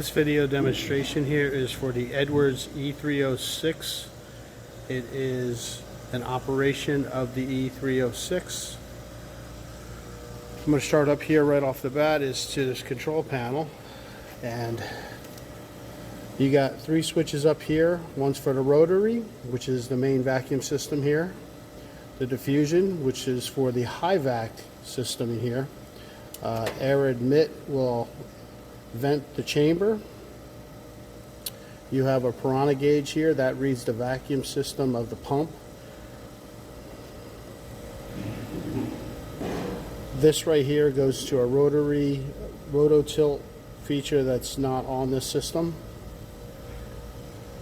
This video demonstration here is for the Edwards E306. It is an operation of the E306. I'm going to start up here right off the bat is to this control panel, and you got three switches up here. One's for the rotary, which is the main vacuum system here. The diffusion, which is for the high vac system here. Air admit will vent the chamber. You have a piranha gauge here that reads the vacuum system of the pump. This right here goes to a rotary rototilt feature that's not on this system.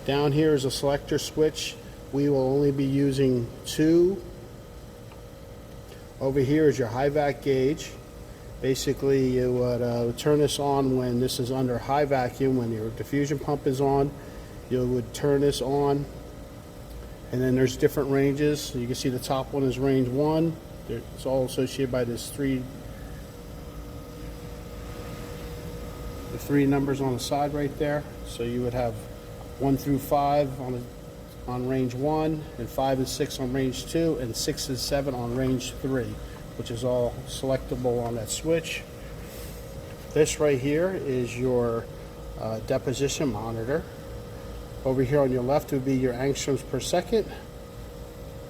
Down here is a selector switch. We will only be using two. Over here is your high vac gauge. Basically, you would turn this on when this is under high vacuum. When your diffusion pump is on, you would turn this on. And then there's different ranges. You can see the top one is range 1. It's all associated by this the three numbers on the side right there. So you would have 1 through 5 on range 1, and 5 and 6 on range 2, and 6 and 7 on range 3. Which is all selectable on that switch. This right here is your deposition monitor. Over here on your left would be your angstroms per second,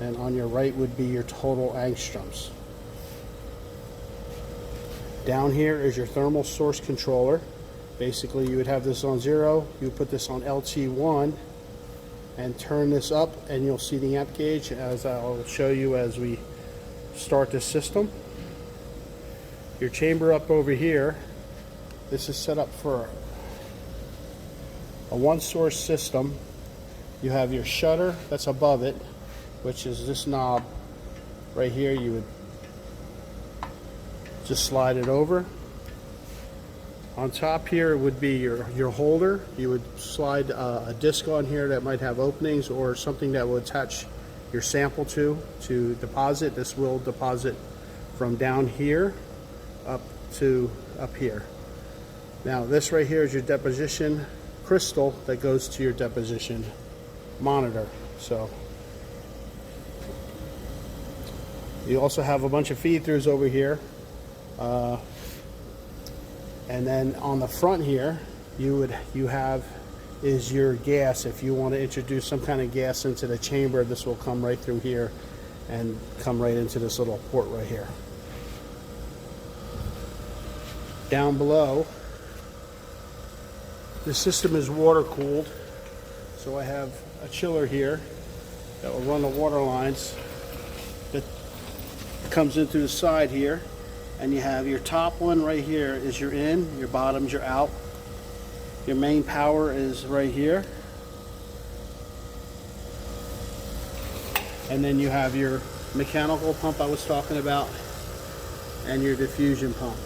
and on your right would be your total angstroms. Down here is your thermal source controller. Basically, you would have this on 0, you would put this on LT1 and turn this up, and you'll see the amp gauge, as I'll show you as we start this system. Your chamber up over here, this is set up for a one source system. You have your shutter that's above it, which is this knob right here. You would just slide it over. On top here would be your holder. You would slide a disc on here that might have openings, or something that will attach your sample to deposit. This will deposit from down here up to up here. Now this right here is your deposition crystal that goes to your deposition monitor. So you also have a bunch of feed throughs over here, and then on the front here you have is your gas. If you want to introduce some kind of gas into the chamber, this will come right through here and come right into this little port right here. Down below, the system is water cooled, so I have a chiller here that will run the water lines that comes in through the side here, and you have your top one right here is your in, your bottom's your out. Your main power is right here, and then you have your mechanical pump I was talking about, and your diffusion pump.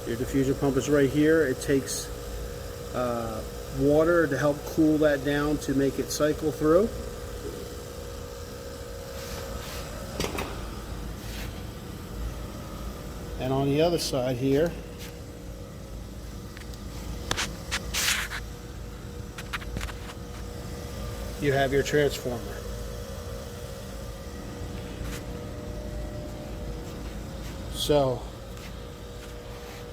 Your diffusion pump is right here. It takes water to help cool that down to make it cycle through. And on the other side here, you have your transformer. So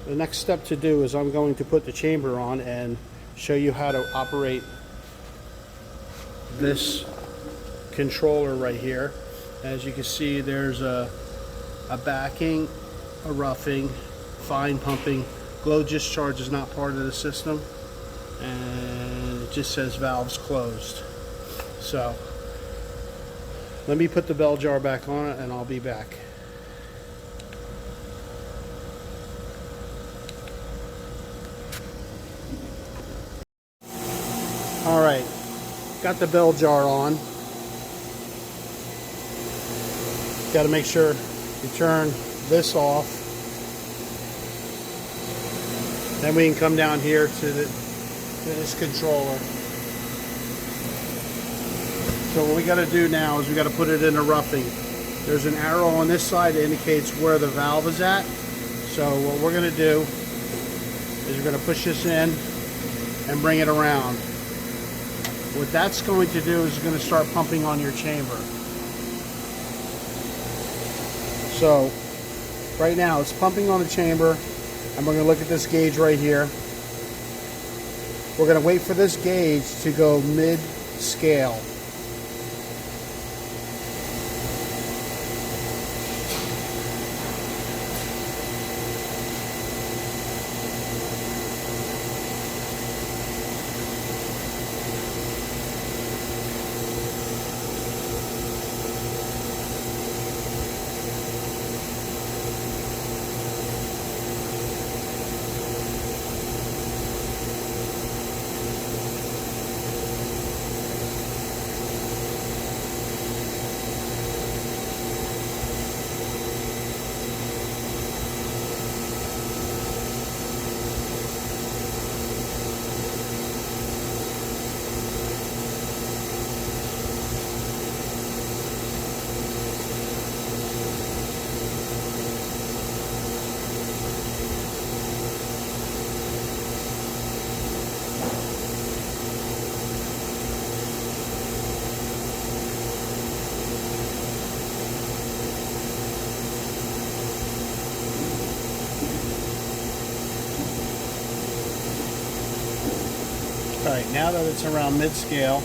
the next step to do is I'm going to put the chamber on and show you how to operate this controller right here. As you can see, there's a backing, a roughing, fine pumping. Glow discharge is not part of the system, and it just says valves closed. So let me put the bell jar back on it and I'll be back. Alright, got the bell jar on. Got to make sure you turn this off. Then we can come down here to this controller. So what we got to do now is we got to put it in a roughing. There's an arrow on this side that indicates where the valve is at. So what we're going to do is we're going to push this in, and bring it around. What that's going to do is going to start pumping on your chamber. So right now it's pumping on the chamber, and we're going to look at this gauge right here. We're going to wait for this gauge to go mid-scale. Alright, now that it's around mid-scale,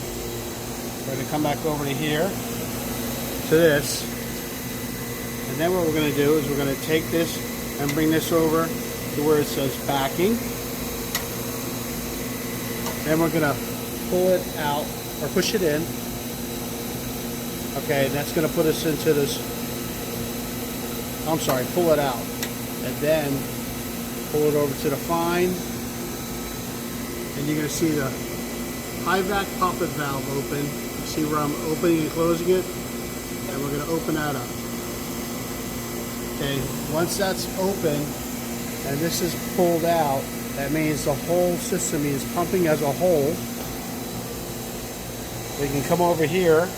we're going to come back over to here, to this, and then what we're going to do is we're going to take this and bring this over to where it says backing. Then we're going to pull it out, or push it in. Okay, that's going to put us into this, I'm sorry, pull it out. And then pull it over to the fine. And you're going to see the high vac poppet valve open. You see where I'm opening and closing it? And we're going to open that up. Okay, once that's open and this is pulled out, that means the whole system is pumping as a whole. We can come over here,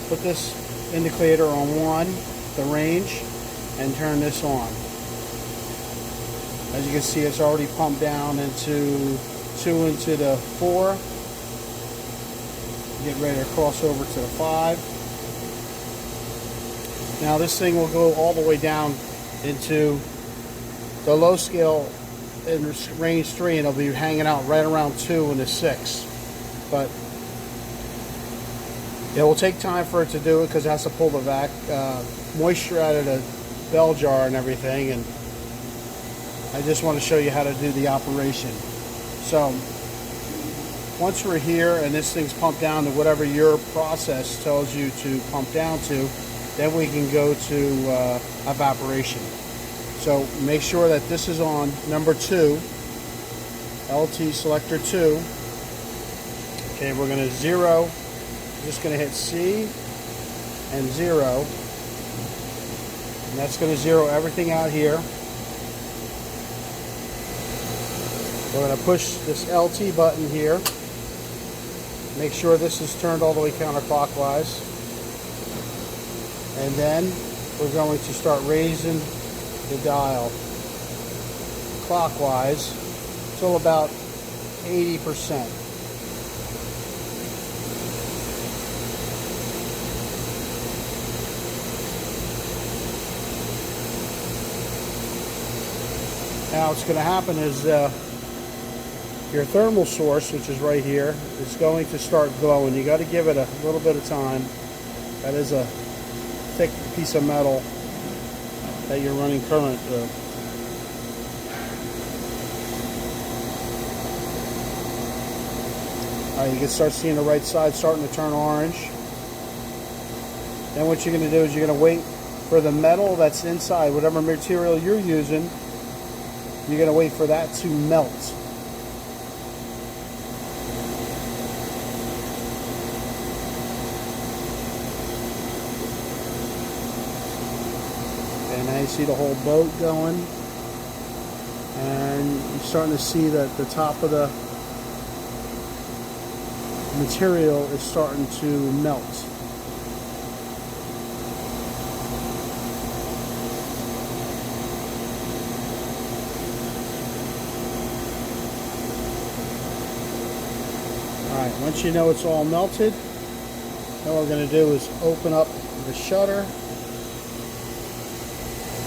put this indicator on 1, the range, and turn this on. As you can see, it's already pumped down into 2 into the 4. Get ready to cross over to the 5. Now this thing will go all the way down into the low scale in range 3, and it'll be hanging out right around 2 and the 6. But it will take time for it to do it because it has to pull the moisture out of the bell jar and everything, and I just want to show you how to do the operation. So once we're here and this thing's pumped down to whatever your process tells you to pump down to, then we can go to evaporation. So make sure that this is on number 2, LT selector 2. Okay, we're going to 0, just going to hit C and 0, and that's going to 0 everything out here. We're going to push this LT button here. Make sure this is turned all the way counterclockwise. And then we're going to start raising the dial clockwise till about 80%. Now what's going to happen is your thermal source, which is right here, is going to start glowing. You got to give it a little bit of time. That is a thick piece of metal that you're running current through. You can start seeing the right side starting to turn orange. Then what you're going to do is you're going to wait for the metal that's inside, whatever material you're using, you're going to wait for that to melt. And now you see the whole boat going, and you're starting to see that the top of the material is starting to melt. Alright, once you know it's all melted, then what we're going to do is open up the shutter,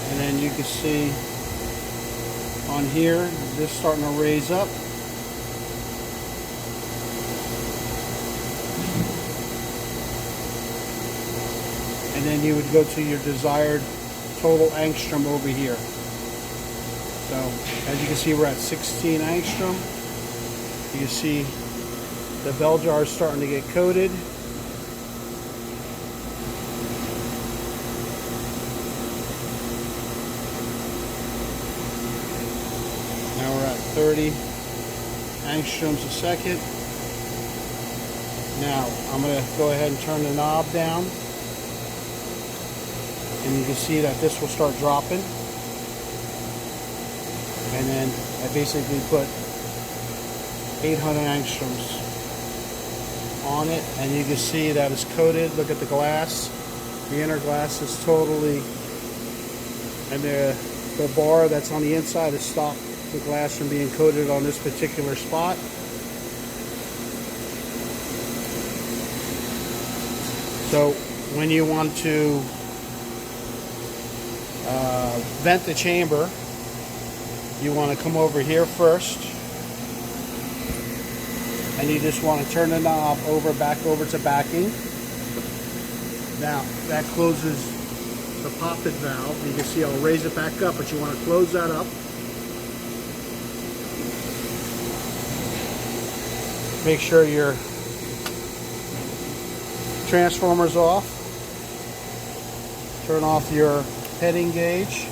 and then you can see on here this starting to raise up. And then you would go to your desired total angstrom over here. So as you can see, we're at 16 angstrom. You can see the bell jar is starting to get coated. Now we're at 30 angstroms a second. Now I'm going to go ahead and turn the knob down. And you can see that this will start dropping. And then I basically put 800 angstroms on it, and you can see that it's coated. Look at the glass. The inner glass is totally, and the bar that's on the inside has stopped the glass from being coated on this particular spot. So when you want to vent the chamber, you want to come over here first, and you just want to turn the knob back over to backing. Now that closes the poppet valve. You can see I'll raise it back up, but you want to close that up. Make sure your transformer's off. Turn off your heading gauge,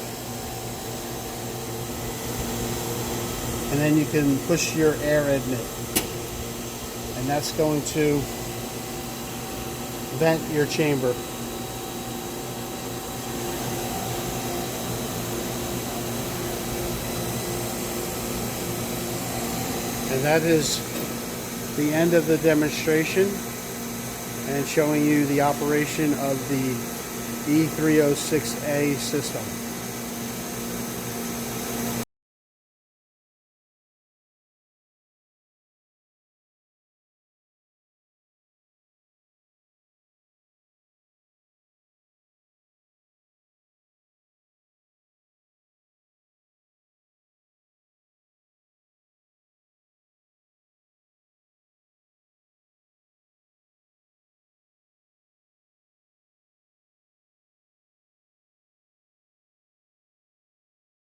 and then you can push your air admit, and that's going to vent your chamber. And that is the end of the demonstration, and showing you the operation of the E306A system.